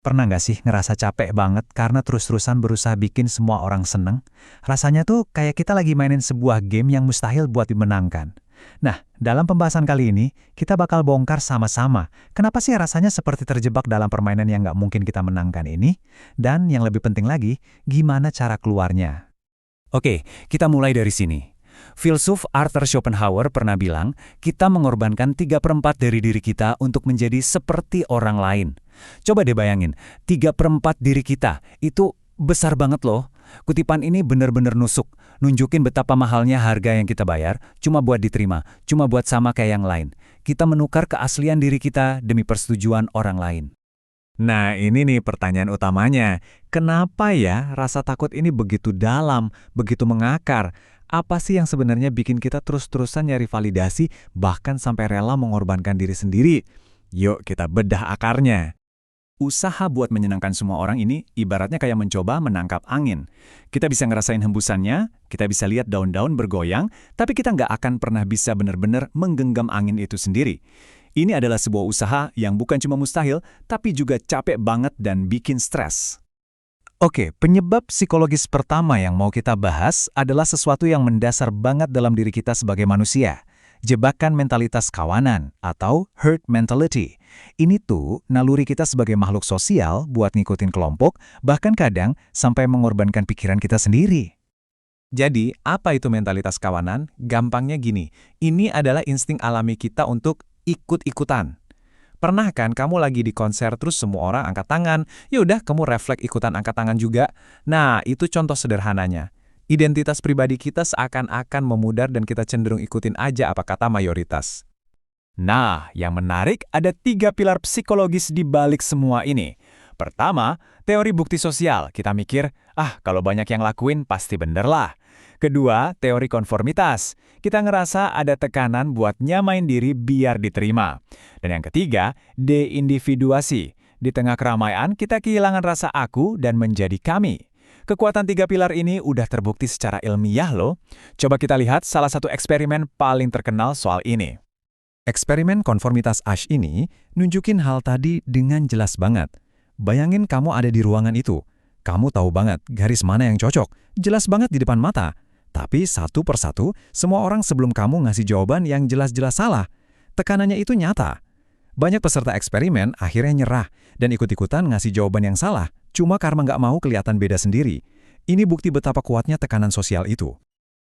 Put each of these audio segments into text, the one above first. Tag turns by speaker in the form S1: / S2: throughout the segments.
S1: Pernah nggak sih ngerasa capek banget karena terus-terusan berusaha bikin semua orang seneng? Rasanya tuh kayak kita lagi mainin sebuah game yang mustahil buat dimenangkan. Nah, dalam pembahasan kali ini, kita bakal bongkar sama-sama kenapa sih rasanya seperti terjebak dalam permainan yang nggak mungkin kita menangkan ini? Dan yang lebih penting lagi, gimana cara keluarnya?
S2: Oke, kita mulai dari sini. Filsuf Arthur Schopenhauer pernah bilang, kita mengorbankan 3/4 dari diri kita untuk menjadi seperti orang lain. Coba deh bayangin, 3/4 diri kita, itu besar banget loh. Kutipan ini benar-benar nusuk, nunjukin betapa mahalnya harga yang kita bayar, cuma buat diterima, cuma buat sama kayak yang lain. Kita menukar keaslian diri kita demi persetujuan orang lain.
S1: Nah, ini nih pertanyaan utamanya. Kenapa ya rasa takut ini begitu dalam, begitu mengakar? Apa sih yang sebenarnya bikin kita terus-terusan nyari validasi, bahkan sampai rela mengorbankan diri sendiri? Yuk kita bedah akarnya.
S2: Usaha buat menyenangkan semua orang ini ibaratnya kayak mencoba menangkap angin. Kita bisa ngerasain hembusannya, kita bisa lihat daun-daun bergoyang, tapi kita nggak akan pernah bisa benar-benar menggenggam angin itu sendiri. Ini adalah sebuah usaha yang bukan cuma mustahil, tapi juga capek banget dan bikin stres.
S1: Oke, penyebab psikologis pertama yang mau kita bahas adalah sesuatu yang mendasar banget dalam diri kita sebagai manusia. Jebakan mentalitas kawanan atau herd mentality. Ini tuh naluri kita sebagai makhluk sosial buat ngikutin kelompok, bahkan kadang sampai mengorbankan pikiran kita sendiri. Jadi, apa itu mentalitas kawanan? Gampangnya gini, ini adalah insting alami kita untuk ikut-ikutan. Pernah kan kamu lagi di konser terus semua orang angkat tangan, yaudah kamu refleks ikutan angkat tangan juga. Nah, itu contoh sederhananya. Identitas pribadi kita seakan-akan memudar dan kita cenderung ikutin aja apa kata mayoritas.
S2: Nah, yang menarik ada 3 pilar psikologis di balik semua ini. Pertama, teori bukti sosial. Kita mikir, kalau banyak yang lakuin pasti bener lah. Kedua, teori konformitas. Kita ngerasa ada tekanan buat nyamain diri biar diterima. Dan yang ketiga, deindividuasi. Di tengah keramaian, kita kehilangan rasa aku dan menjadi kami. Kekuatan 3 pilar ini udah terbukti secara ilmiah loh. Coba kita lihat salah satu eksperimen paling terkenal soal ini.
S1: Eksperimen konformitas Asch ini nunjukin hal tadi dengan jelas banget. Bayangin kamu ada di ruangan itu. Kamu tahu banget garis mana yang cocok, jelas banget di depan mata. Tapi satu persatu, semua orang sebelum kamu ngasih jawaban yang jelas-jelas salah. Tekanannya itu nyata. Banyak peserta eksperimen akhirnya nyerah dan ikut-ikutan ngasih jawaban yang salah, cuma karena nggak mau kelihatan beda sendiri. Ini bukti betapa kuatnya tekanan sosial itu.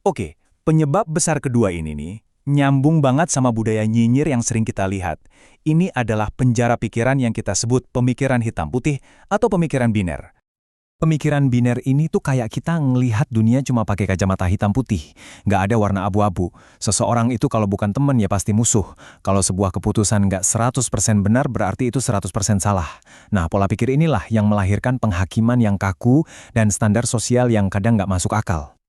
S2: Oke, penyebab besar kedua ini nih, nyambung banget sama budaya nyinyir yang sering kita lihat. Ini adalah penjara pikiran yang kita sebut pemikiran hitam putih atau pemikiran biner. Pemikiran biner ini tuh kayak kita ngelihat dunia cuma pakai kacamata hitam putih. Nggak ada warna abu-abu. Seseorang itu kalau bukan teman ya pasti musuh. Kalau sebuah keputusan nggak 100% benar berarti itu 100% salah. Nah, pola pikir inilah yang melahirkan penghakiman yang kaku dan standar sosial yang kadang nggak masuk akal.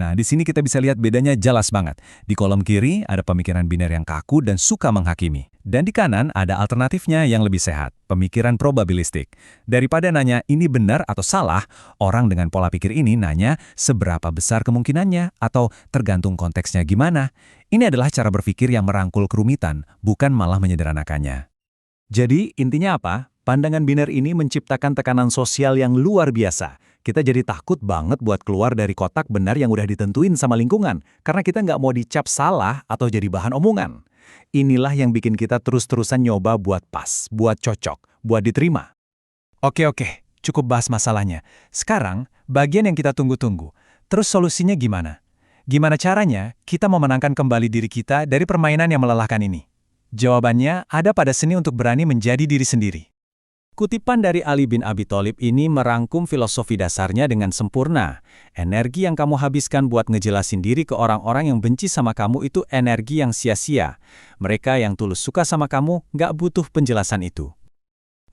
S2: Nah, di sini kita bisa lihat bedanya jelas banget. Di kolom kiri ada pemikiran biner yang kaku dan suka menghakimi. Dan di kanan ada alternatifnya yang lebih sehat, pemikiran probabilistik. Daripada nanya ini benar atau salah, orang dengan pola pikir ini nanya seberapa besar kemungkinannya atau tergantung konteksnya gimana. Ini adalah cara berpikir yang merangkul kerumitan, bukan malah menyederhanakannya. Jadi, intinya apa? Pandangan biner ini menciptakan tekanan sosial yang luar biasa. Kita jadi takut banget buat keluar dari kotak benar yang udah ditentuin sama lingkungan, karena kita nggak mau dicap salah atau jadi bahan omongan. Inilah yang bikin kita terus-terusan nyoba buat pas, buat cocok, buat diterima. Oke, cukup bahas masalahnya. Sekarang, bagian yang kita tunggu-tunggu. Terus solusinya gimana? Gimana caranya kita memenangkan kembali diri kita dari permainan yang melelahkan ini? Jawabannya ada pada seni untuk berani menjadi diri sendiri. Kutipan dari Ali bin Abi Thalib ini merangkum filosofi dasarnya dengan sempurna. Energi yang kamu habiskan buat ngejelasin diri ke orang-orang yang benci sama kamu itu energi yang sia-sia. Mereka yang tulus suka sama kamu nggak butuh penjelasan itu.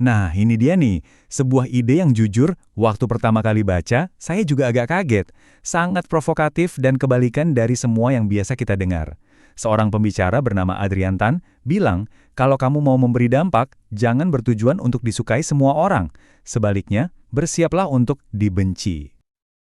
S2: Nah, ini dia nih, sebuah ide yang jujur, waktu pertama kali baca, saya juga agak kaget. Sangat provokatif dan kebalikan dari semua yang biasa kita dengar. Seorang pembicara bernama Adrian Tan bilang, kalau kamu mau memberi dampak, jangan bertujuan untuk disukai semua orang. Sebaliknya, bersiaplah untuk dibenci.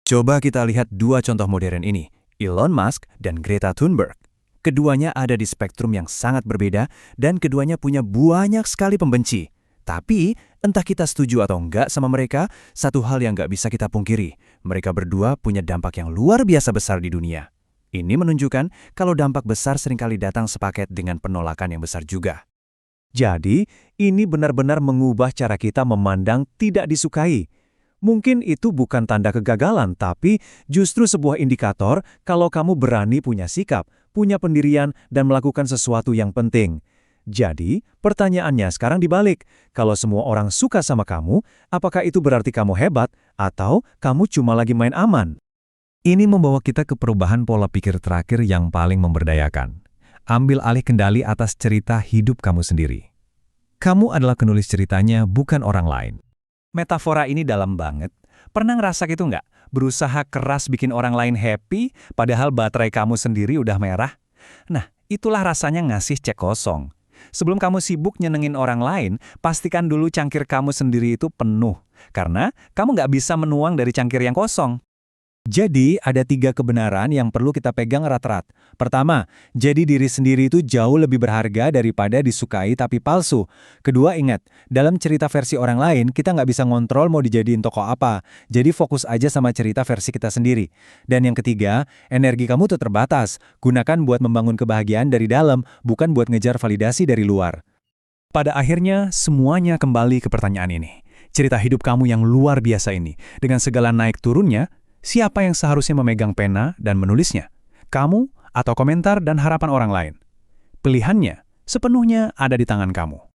S2: Coba kita lihat 2 contoh modern ini, Elon Musk dan Greta Thunberg. Keduanya ada di spektrum yang sangat berbeda dan keduanya punya banyak sekali pembenci. Tapi, Entah kita setuju atau enggak sama mereka, satu hal yang nggak bisa kita pungkiri, mereka berdua punya dampak yang luar biasa besar di dunia. Ini menunjukkan kalau dampak besar seringkali datang sepaket dengan penolakan yang besar juga. Jadi, ini benar-benar mengubah cara kita memandang tidak disukai. Mungkin itu bukan tanda kegagalan, tapi justru sebuah indikator kalau kamu berani punya sikap, punya pendirian, dan melakukan sesuatu yang penting. Jadi, pertanyaannya sekarang dibalik. Kalau semua orang suka sama kamu, apakah itu berarti kamu hebat, atau kamu cuma lagi main aman?
S1: Ini membawa kita ke perubahan pola pikir terakhir yang paling memberdayakan. Ambil alih kendali atas cerita hidup kamu sendiri. Kamu adalah penulis ceritanya, bukan orang lain.
S2: Metafora ini dalam banget. Pernah ngerasa gitu nggak? Berusaha keras bikin orang lain happy, padahal baterai kamu sendiri udah merah? Nah, itulah rasanya ngasih cek kosong. Sebelum kamu sibuk nyenengin orang lain, pastikan dulu cangkir kamu sendiri itu penuh. Karena kamu nggak bisa menuang dari cangkir yang kosong. Jadi, ada 3 kebenaran yang perlu kita pegang erat-erat. Pertama, jadi diri sendiri itu jauh lebih berharga daripada disukai tapi palsu. Kedua, ingat, dalam cerita versi orang lain, kita nggak bisa ngontrol mau dijadiin tokoh apa. Jadi fokus aja sama cerita versi kita sendiri. Dan yang ketiga, energi kamu tuh terbatas. Gunakan buat membangun kebahagiaan dari dalam, bukan buat ngejar validasi dari luar. Pada akhirnya, semuanya kembali ke pertanyaan ini. Cerita hidup kamu yang luar biasa ini, dengan segala naik turunnya, siapa yang seharusnya memegang pena dan menulisnya? Kamu atau komentar dan harapan orang lain? Pilihannya sepenuhnya ada di tangan kamu.